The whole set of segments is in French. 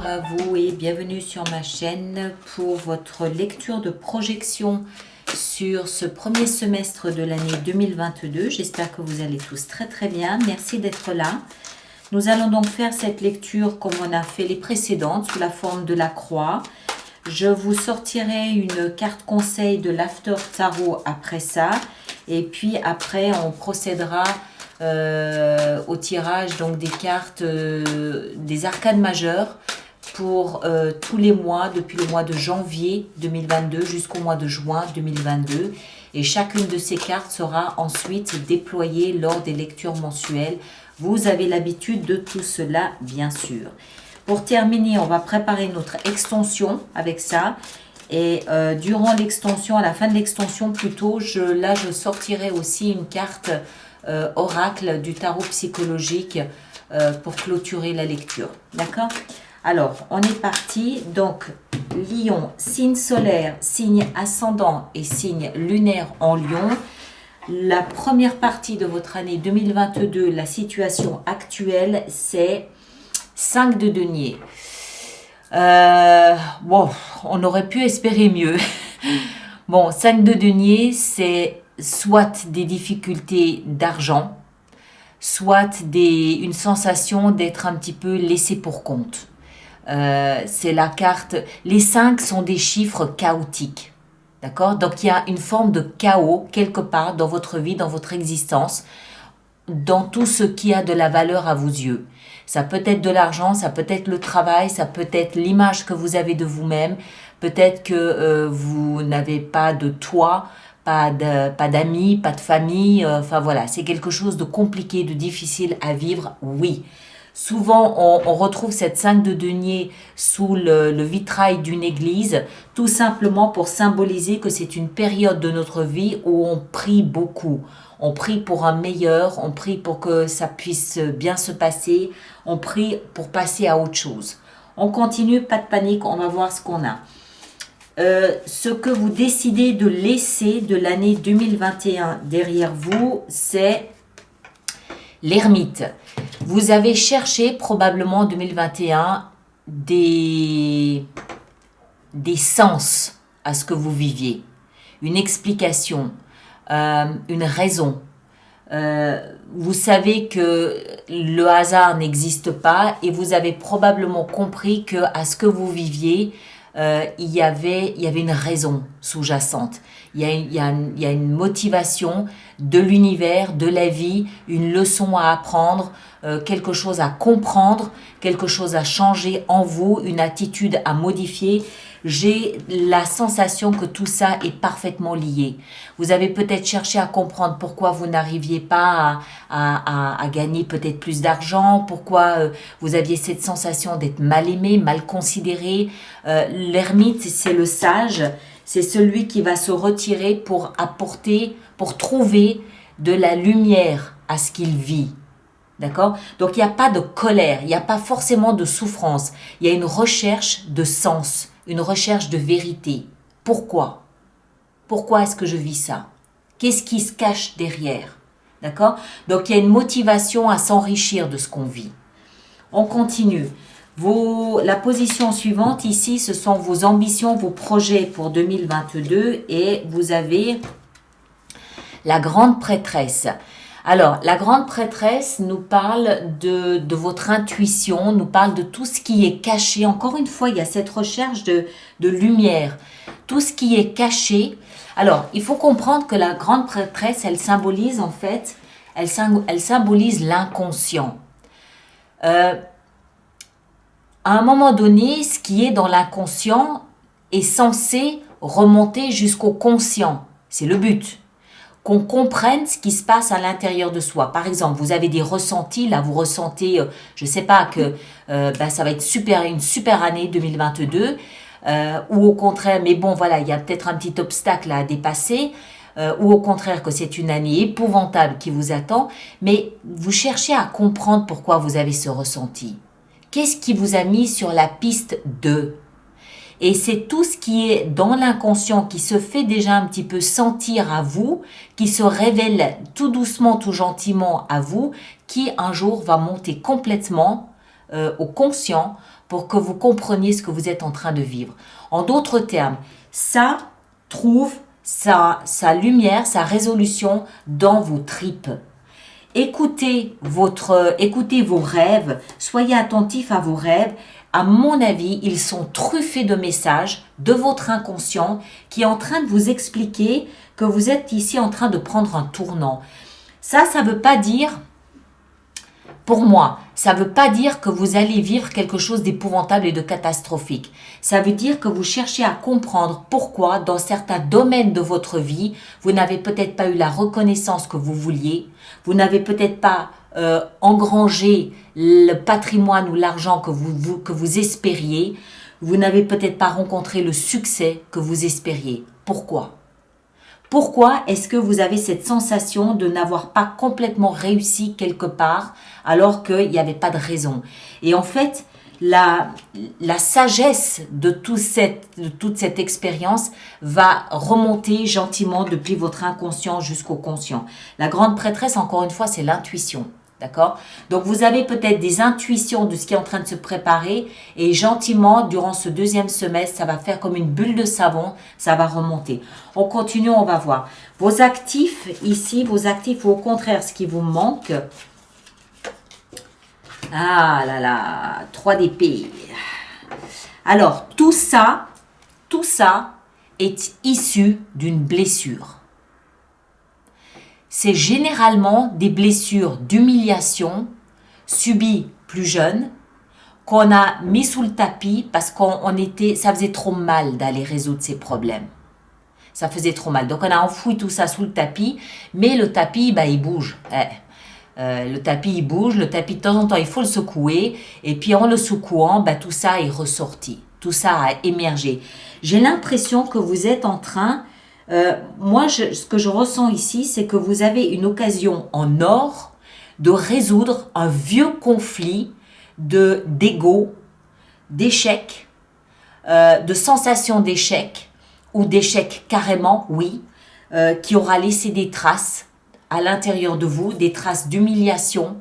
à vous et bienvenue sur ma chaîne pour votre lecture de projection sur ce premier semestre de l'année 2022. J'espère que vous allez tous très bien. Merci d'être là. Nous allons donc faire cette lecture comme on a fait les précédentes sous la forme de la croix. Je vous sortirai une carte conseil de l'After Tarot après ça. Et puis après, on procédera au tirage donc des cartes des arcanes majeures pour tous les mois, depuis le mois de janvier 2022 jusqu'au mois de juin 2022. Et chacune de ces cartes sera ensuite déployée lors des lectures mensuelles. Vous avez l'habitude de tout cela, bien sûr. Pour terminer, on va préparer notre extension avec ça. Et durant l'extension, à la fin de l'extension plutôt, là je sortirai aussi une carte oracle du tarot psychologique pour clôturer la lecture. D'accord? Alors, on est parti. Donc, Lion, signe solaire, signe ascendant et signe lunaire en Lion. La première partie de votre année 2022, la situation actuelle, c'est 5 de denier. Bon, on aurait pu espérer mieux. Bon, 5 de denier, c'est soit des difficultés d'argent, soit une sensation d'être un petit peu laissé pour compte. C'est la carte... Les 5 sont des chiffres chaotiques. D'accord? Donc, il y a une forme de chaos quelque part dans votre vie, dans votre existence, dans tout ce qui a de la valeur à vos yeux. Ça peut être de l'argent, ça peut être le travail, ça peut être l'image que vous avez de vous-même. Peut-être que vous n'avez pas de toit, pas d'amis, pas de famille. Enfin voilà, c'est quelque chose de compliqué, de difficile à vivre, oui. Souvent, on retrouve cette 5 de denier sous le vitrail d'une église, tout simplement pour symboliser que c'est une période de notre vie où on prie beaucoup. On prie pour un meilleur, on prie pour que ça puisse bien se passer, on prie pour passer à autre chose. On continue, pas de panique, on va voir ce qu'on a. Ce que vous décidez de laisser de l'année 2021 derrière vous, c'est l'ermite. Vous avez cherché probablement en 2021 des sens à ce que vous viviez, une explication, une raison. Vous savez que le hasard n'existe pas et vous avez probablement compris que à ce que vous viviez, il y avait une raison sous-jacente. Il y a une motivation de l'univers, de la vie, une leçon à apprendre, quelque chose à comprendre, quelque chose à changer en vous, une attitude à modifier. J'ai la sensation que tout ça est parfaitement lié. Vous avez peut-être cherché à comprendre pourquoi vous n'arriviez pas à gagner peut-être plus d'argent, pourquoi vous aviez cette sensation d'être mal aimé, mal considéré. L'ermite, c'est le sage, c'est celui qui va se retirer pour apporter, pour trouver de la lumière à ce qu'il vit. D'accord? Donc, il n'y a pas de colère, il n'y a pas forcément de souffrance. Il y a une recherche de sens, une recherche de vérité. Pourquoi? Pourquoi est-ce que je vis ça? Qu'est-ce qui se cache derrière? D'accord? Donc, il y a une motivation à s'enrichir de ce qu'on vit. On continue. La position suivante ici, ce sont vos ambitions, vos projets pour 2022 et vous avez la grande prêtresse. Alors, la grande prêtresse nous parle de votre intuition, nous parle de tout ce qui est caché. Encore une fois, il y a cette recherche de lumière. Tout ce qui est caché. Alors, il faut comprendre que la grande prêtresse, elle symbolise en fait, elle symbolise l'inconscient. À un moment donné, ce qui est dans l'inconscient est censé remonter jusqu'au conscient. C'est le but. Qu'on comprenne ce qui se passe à l'intérieur de soi. Par exemple, vous avez des ressentis, là vous ressentez, je ne sais pas, que ça va être une super année 2022, ou au contraire, mais bon voilà, il y a peut-être un petit obstacle à dépasser, ou au contraire que c'est une année épouvantable qui vous attend, mais vous cherchez à comprendre pourquoi vous avez ce ressenti. Qu'est-ce qui vous a mis sur la piste de? Et c'est tout ce qui est dans l'inconscient, qui se fait déjà un petit peu sentir à vous, qui se révèle tout doucement, tout gentiment à vous, qui un jour va monter complètement au conscient pour que vous compreniez ce que vous êtes en train de vivre. En d'autres termes, ça trouve sa lumière, sa résolution dans vos tripes. Écoutez vos rêves, soyez attentifs à vos rêves. À mon avis, ils sont truffés de messages de votre inconscient qui est en train de vous expliquer que vous êtes ici en train de prendre un tournant. Ça ne veut pas dire, pour moi, ça ne veut pas dire que vous allez vivre quelque chose d'épouvantable et de catastrophique. Ça veut dire que vous cherchez à comprendre pourquoi, dans certains domaines de votre vie, vous n'avez peut-être pas eu la reconnaissance que vous vouliez, vous n'avez peut-être pas engrangé le patrimoine ou l'argent que vous espériez, vous n'avez peut-être pas rencontré le succès que vous espériez. Pourquoi ? Pourquoi est-ce que vous avez cette sensation de n'avoir pas complètement réussi quelque part alors qu'il n'y avait pas de raison? Et en fait, la sagesse de toute cette expérience va remonter gentiment depuis votre inconscient jusqu'au conscient. La grande prêtresse, encore une fois, c'est l'intuition. D'accord? Donc, vous avez peut-être des intuitions de ce qui est en train de se préparer et gentiment, durant ce deuxième semestre, ça va faire comme une bulle de savon, ça va remonter. On continue, on va voir. Vos actifs ici, vos actifs ou au contraire, ce qui vous manque. Ah là là, 3 d'épée. Alors, tout ça est issu d'une blessure. C'est généralement des blessures d'humiliation subies plus jeunes qu'on a mis sous le tapis parce ça faisait trop mal d'aller résoudre ces problèmes. Ça faisait trop mal. Donc, on a enfoui tout ça sous le tapis, mais le tapis, il bouge. Le tapis, il bouge. Le tapis, de temps en temps, il faut le secouer. Et puis, en le secouant, tout ça est ressorti. Tout ça a émergé. J'ai l'impression que vous êtes en train... ce que je ressens ici, c'est que vous avez une occasion en or de résoudre un vieux conflit d'ego, d'échec, de sensation d'échec, ou d'échec carrément, oui, qui aura laissé des traces à l'intérieur de vous, des traces d'humiliation,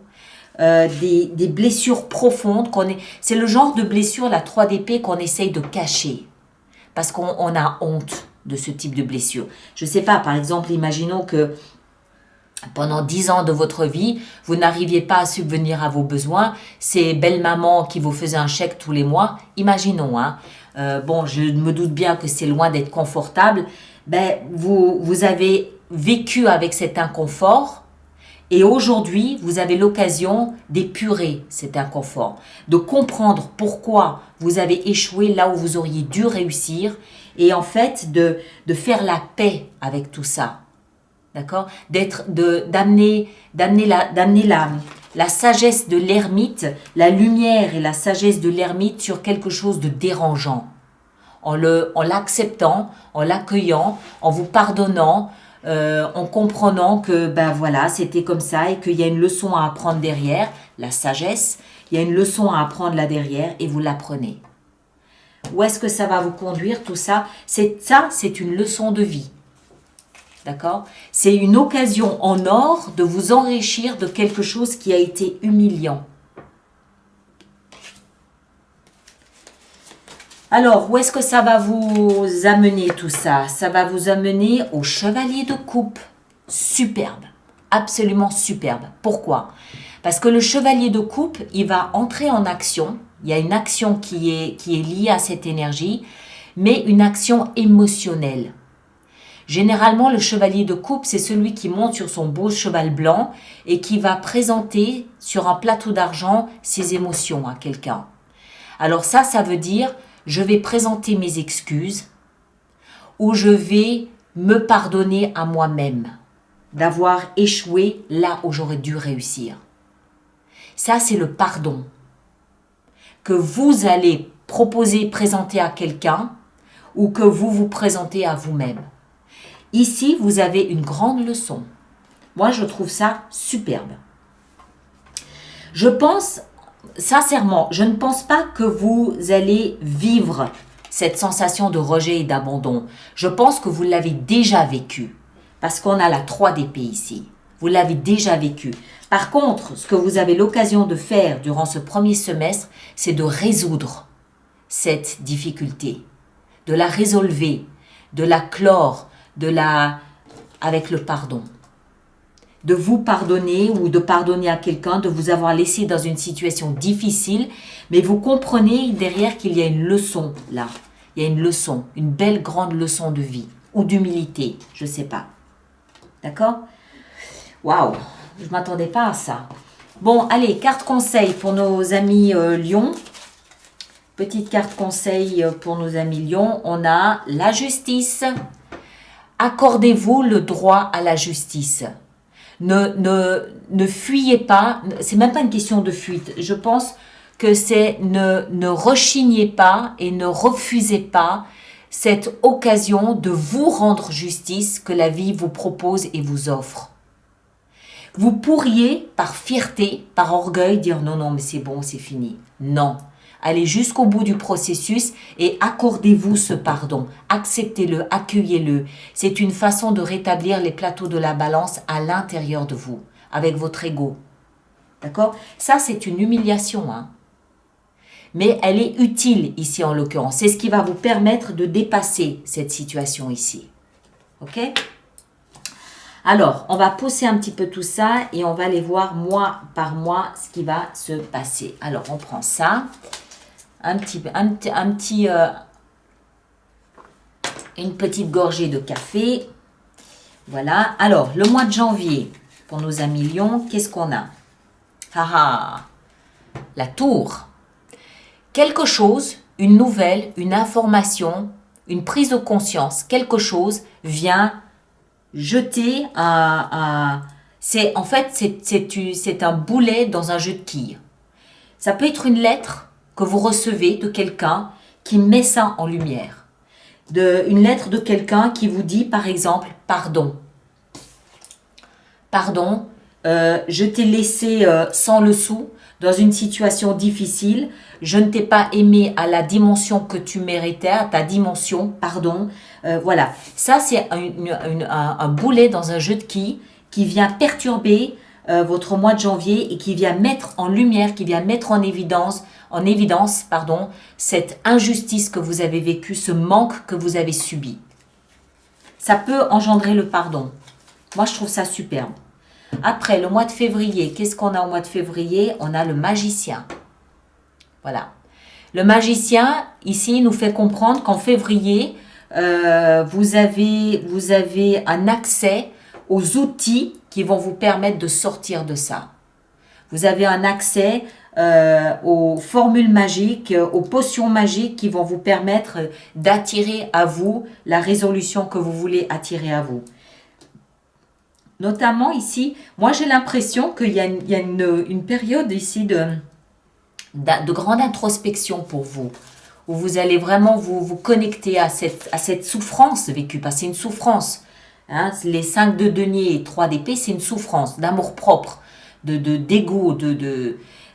des blessures profondes. C'est le genre de blessure, la 3 d'épée, qu'on essaye de cacher, parce qu'on a honte de ce type de blessure. Je ne sais pas, par exemple, imaginons que pendant 10 ans de votre vie, vous n'arriviez pas à subvenir à vos besoins, c'est belle-maman qui vous faisait un chèque tous les mois, imaginons, je me doute bien que c'est loin d'être confortable, vous avez vécu avec cet inconfort et aujourd'hui, vous avez l'occasion d'épurer cet inconfort, de comprendre pourquoi vous avez échoué là où vous auriez dû réussir et en fait de faire la paix avec tout ça. D'accord? D'amener la sagesse de l'ermite, la lumière et la sagesse de l'ermite sur quelque chose de dérangeant. En l'acceptant, en l'accueillant, en vous pardonnant, en comprenant que c'était comme ça et qu'il y a une leçon à apprendre derrière, la sagesse, il y a une leçon à apprendre là derrière et vous l'apprenez. Où est-ce que ça va vous conduire tout ça? C'est une leçon de vie. D'accord? C'est une occasion en or de vous enrichir de quelque chose qui a été humiliant. Alors, où est-ce que ça va vous amener tout ça? Ça va vous amener au chevalier de coupe. Superbe, absolument superbe. Pourquoi? Parce que le chevalier de coupe, il va entrer en action. Il y a une action qui est liée à cette énergie, mais une action émotionnelle. Généralement, le chevalier de coupe, c'est celui qui monte sur son beau cheval blanc et qui va présenter sur un plateau d'argent ses émotions à quelqu'un. Alors ça veut dire, je vais présenter mes excuses ou je vais me pardonner à moi-même d'avoir échoué là où j'aurais dû réussir. Ça, c'est le pardon que vous allez présenter à quelqu'un ou que vous vous présentez à vous-même. Ici, vous avez une grande leçon. Moi, je trouve ça superbe. Je pense, sincèrement, je ne pense pas que vous allez vivre cette sensation de rejet et d'abandon. Je pense que vous l'avez déjà vécu. Parce qu'on a la 3 d'épée ici. Vous l'avez déjà vécu. Par contre, ce que vous avez l'occasion de faire durant ce premier semestre, c'est de résoudre cette difficulté, de la résolver, de la clore, avec le pardon. De vous pardonner ou de pardonner à quelqu'un, de vous avoir laissé dans une situation difficile, mais vous comprenez derrière qu'il y a une leçon là. Il y a une leçon, une belle grande leçon de vie ou d'humilité, je ne sais pas. D'accord? Waouh, je ne m'attendais pas à ça. Bon, allez, carte conseil pour nos amis Lion. Petite carte conseil pour nos amis Lion. On a la justice. Accordez-vous le droit à la justice. Ne fuyez pas. C'est même pas une question de fuite. Je pense que c'est ne rechignez pas et ne refusez pas cette occasion de vous rendre justice que la vie vous propose et vous offre. Vous pourriez, par fierté, par orgueil, dire non, non, mais c'est bon, c'est fini. Non. Allez jusqu'au bout du processus et accordez-vous ce pardon. Acceptez-le, accueillez-le. C'est une façon de rétablir les plateaux de la balance à l'intérieur de vous, avec votre ego. D'accord? Ça, c'est une humiliation, hein. Mais elle est utile ici en l'occurrence. C'est ce qui va vous permettre de dépasser cette situation ici. Ok? Alors, on va pousser un petit peu tout ça et on va aller voir mois par mois ce qui va se passer. Alors, on prend ça. Une petite gorgée de café. Voilà. Alors, le mois de janvier, pour nos amis Lions, qu'est-ce qu'on a? La tour. Quelque chose, une nouvelle, une information, une prise de conscience, quelque chose vient jeter c'est un boulet dans un jeu de quilles. Ça peut être une lettre que vous recevez de quelqu'un qui met ça en lumière. Une lettre de quelqu'un qui vous dit, par exemple, pardon. Pardon, je t'ai laissé sans le sou dans une situation difficile. Je ne t'ai pas aimé à la dimension que tu méritais, à ta dimension, pardon. Voilà, ça c'est un boulet dans un jeu de quilles qui vient perturber votre mois de janvier et qui vient mettre en lumière, qui vient mettre en évidence, cette injustice que vous avez vécue, ce manque que vous avez subi. Ça peut engendrer le pardon. Moi, je trouve ça superbe. Après, le mois de février, qu'est-ce qu'on a au mois de février? On a le magicien. Voilà. Le magicien, ici, nous fait comprendre qu'en février, vous avez un accès aux outils qui vont vous permettre de sortir de ça. Vous avez un accès aux formules magiques, aux potions magiques qui vont vous permettre d'attirer à vous la résolution que vous voulez attirer à vous. Notamment ici, moi j'ai l'impression qu'il y a une période ici de grande introspection pour vous, où vous allez vraiment vous connecter à cette souffrance vécue, parce que c'est une souffrance. Hein, les 5 de denier et 3 d'épée, c'est une souffrance d'amour propre, d'ego,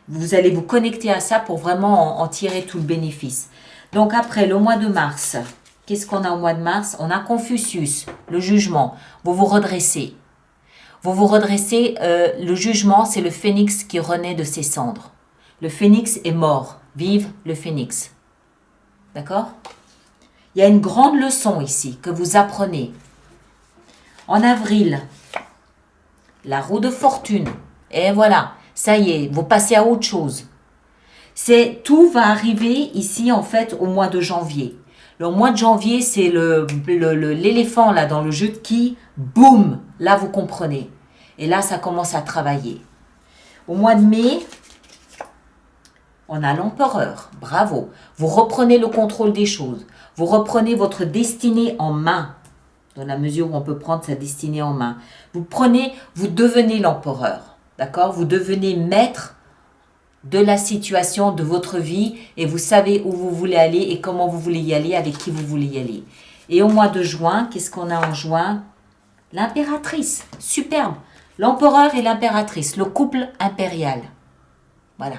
vous allez vous connecter à ça pour vraiment en tirer tout le bénéfice. Donc après, le mois de mars, qu'est-ce qu'on a au mois de mars? On a Confucius, le jugement. Vous vous redressez. Vous vous redressez, le jugement, c'est le phénix qui renaît de ses cendres. Le phénix est mort. Vive le phénix. D'accord? Il y a une grande leçon ici que vous apprenez. En avril, la roue de fortune. Et voilà, ça y est, vous passez à autre chose. Tout va arriver ici, en fait, au mois de janvier. Le mois de janvier, c'est l'éléphant là dans le jeu de quilles. Boum! Là, vous comprenez. Et là, ça commence à travailler. Au mois de mai, on a l'empereur. Bravo. Vous reprenez le contrôle des choses. Vous reprenez votre destinée en main. Dans la mesure où on peut prendre sa destinée en main. Vous devenez l'empereur. D'accord? Vous devenez maître de la situation de votre vie et vous savez où vous voulez aller et comment vous voulez y aller, avec qui vous voulez y aller. Et au mois de juin, qu'est-ce qu'on a en juin? L'impératrice. Superbe. L'empereur et l'impératrice, le couple impérial. Voilà.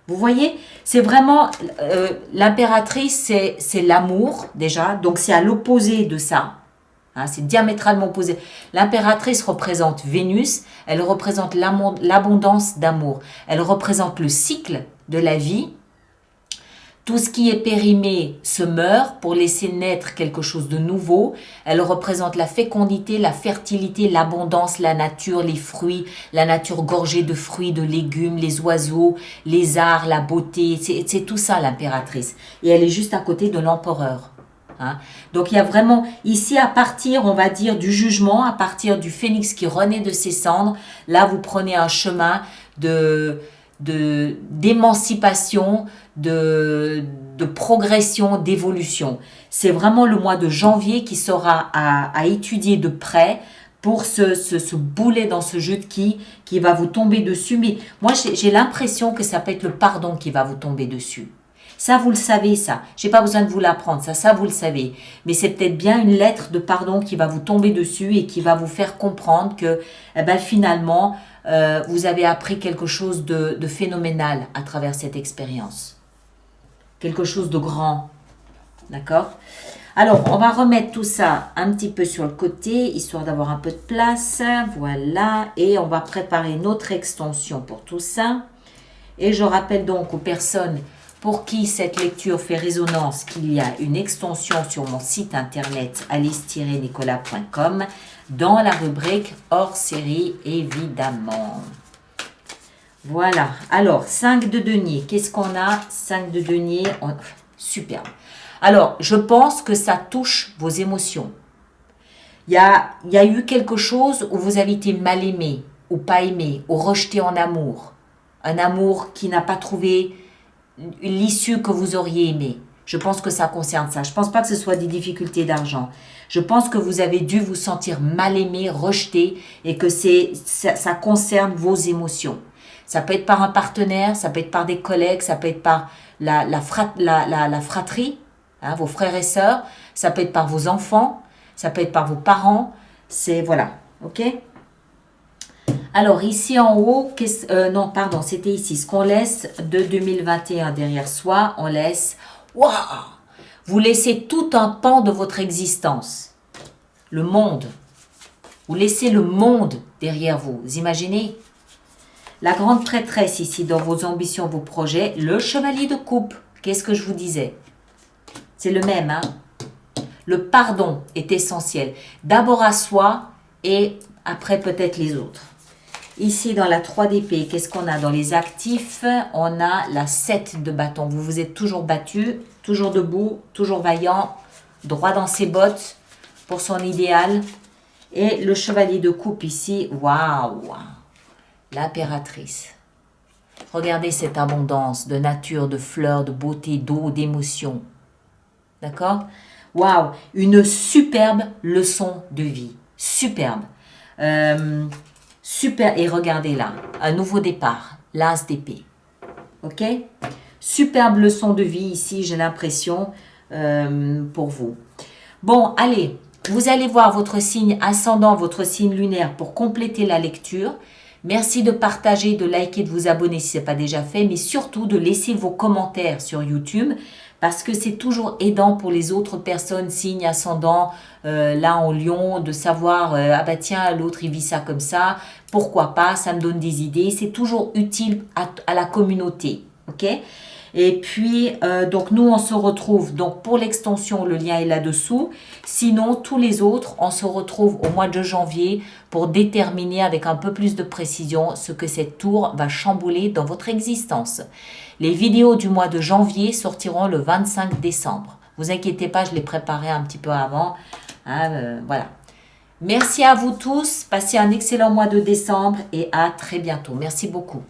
Vous voyez, c'est vraiment, l'impératrice, c'est l'amour déjà, donc c'est à l'opposé de ça. Hein, c'est diamétralement opposé. L'impératrice représente Vénus, elle représente l'abondance d'amour, elle représente le cycle de la vie. Tout ce qui est périmé se meurt pour laisser naître quelque chose de nouveau. Elle représente la fécondité, la fertilité, l'abondance, la nature, les fruits, la nature gorgée de fruits, de légumes, les oiseaux, les arts, la beauté. C'est tout ça l'impératrice. Et elle est juste à côté de l'empereur. Hein. Donc il y a vraiment ici à partir, on va dire, du jugement, à partir du phénix qui renaît de ses cendres, là vous prenez un chemin d'émancipation, de progression, d'évolution. C'est vraiment le mois de janvier qui sera à étudier de près pour ce boulet dans ce jeu de qui va vous tomber dessus. Mais moi, j'ai l'impression que ça peut être le pardon qui va vous tomber dessus. Ça, vous le savez, ça. J'ai pas besoin de vous l'apprendre, ça, vous le savez. Mais c'est peut-être bien une lettre de pardon qui va vous tomber dessus et qui va vous faire comprendre que, finalement, vous avez appris quelque chose de phénoménal à travers cette expérience. Quelque chose de grand. D'accord ? Alors, on va remettre tout ça un petit peu sur le côté, histoire d'avoir un peu de place. Voilà. Et on va préparer notre extension pour tout ça. Et je rappelle donc aux personnes pour qui cette lecture fait résonance qu'il y a une extension sur mon site internet alice-nicolas.com dans la rubrique hors série, évidemment. Voilà. Alors, 5 de denier. Qu'est-ce qu'on a? 5 de denier. Superbe. Alors, je pense que ça touche vos émotions. Il y a eu quelque chose où vous avez été mal aimé, ou pas aimé, ou rejeté en amour. Un amour qui n'a pas trouvé l'issue que vous auriez aimé. Je pense que ça concerne ça. Je ne pense pas que ce soit des difficultés d'argent. Je pense que vous avez dû vous sentir mal aimé, rejeté, et que ça concerne vos émotions. Ça peut être par un partenaire, ça peut être par des collègues, ça peut être par la fratrie, hein, vos frères et sœurs, ça peut être par vos enfants, ça peut être par vos parents. C'est voilà, ok? Alors, ici en haut, non, pardon, c'était ici. Ce qu'on laisse de 2021 derrière soi, on laisse... Waouh! Vous laissez tout un pan de votre existence. Le monde. Vous laissez le monde derrière vous. Vous imaginez? La grande prêtresse ici, dans vos ambitions, vos projets. Le chevalier de coupe. Qu'est-ce que je vous disais? C'est le même, hein? Le pardon est essentiel. D'abord à soi et après peut-être les autres. Ici, dans la 3 d'épée, qu'est-ce qu'on a? Dans les actifs, on a la 7 de bâton. Vous vous êtes toujours battu, toujours debout, toujours vaillant, droit dans ses bottes pour son idéal. Et le chevalier de coupe ici, waouh! L'impératrice. Regardez cette abondance de nature, de fleurs, de beauté, d'eau, d'émotion. D'accord? Waouh! Une superbe leçon de vie. Superbe. Super, et regardez là, un nouveau départ, l'as d'épée. Ok? Superbe leçon de vie ici, j'ai l'impression, pour vous. Bon, allez, vous allez voir votre signe ascendant, votre signe lunaire pour compléter la lecture. Merci de partager, de liker, de vous abonner si ce n'est pas déjà fait, mais surtout de laisser vos commentaires sur YouTube parce que c'est toujours aidant pour les autres personnes, signes ascendants, là en Lion, de savoir, ah bah tiens, l'autre il vit ça comme ça, pourquoi pas, ça me donne des idées, c'est toujours utile à la communauté, ok? Et puis, donc nous on se retrouve, donc pour l'extension, le lien est là-dessous, sinon tous les autres, on se retrouve au mois de janvier pour déterminer avec un peu plus de précision ce que cette tour va chambouler dans votre existence. Les vidéos du mois de janvier sortiront le 25 décembre. Vous inquiétez pas, je les préparais un petit peu avant. Hein, voilà. Merci à vous tous. Passez un excellent mois de décembre et à très bientôt. Merci beaucoup.